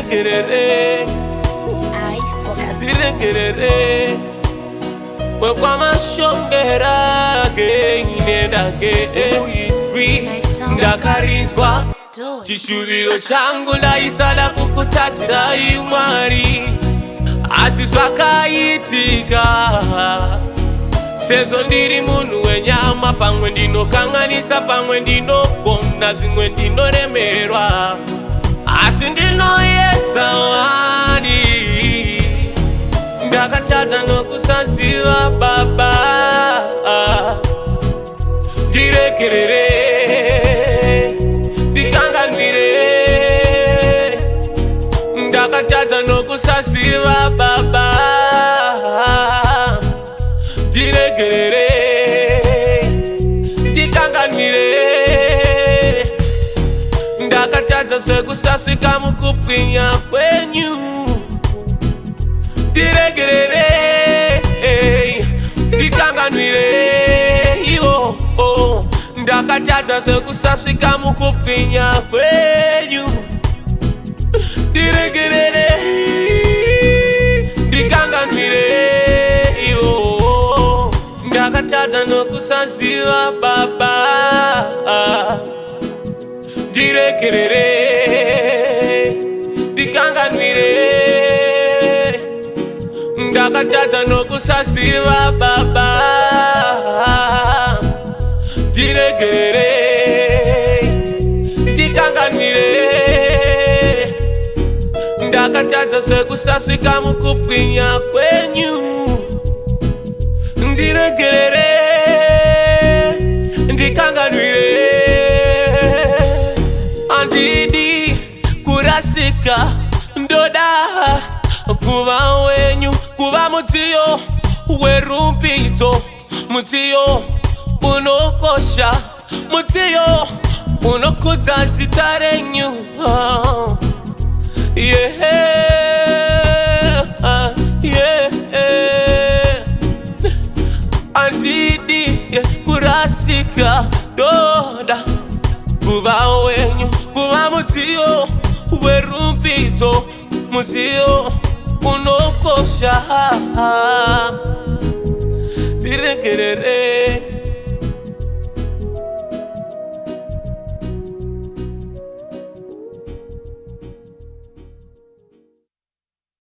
Direkerere, Ai, focus. direkerere. Kwa mashongera ke inenda ke ndakarizwa chishuviro changu ndaisada kukutatira imwari asi zvakaitika sezvo ndiri munhu wenyama pamwe ndinokanganisa pamwe ndinogona zvimwe ndinoremerwa asi ndinoedza wani ndakatadza nokusaziva baba ndirekerere ndikanganwire ndakatadza nokusaziva baba ndirekerere ndikanganwire ndakatadza zvekusasvika mukubwinya kwenyu direkerere ndikanganwire iwo ndakatadza zvekusasvika mukubwinya kwenyu direkerere ndikanganwire iwo ndakatadza nokusaziva baba direkerere ndikanganwire ndakatadza nokusaziva baba direkerere ndikanganwire ndakatadza zvekusasvika mukubwinya kwenyu ndirekerere ndikanganwire handidi kurasika ndoda kuva wenyu kuva mudziyo werumbidzo mudziyo unokosha mudziyo unokudza zita renyu handidi kurasika ndoda kuva wenyu kuva mudziyo werumbidzo mudziyo unokosha direkerere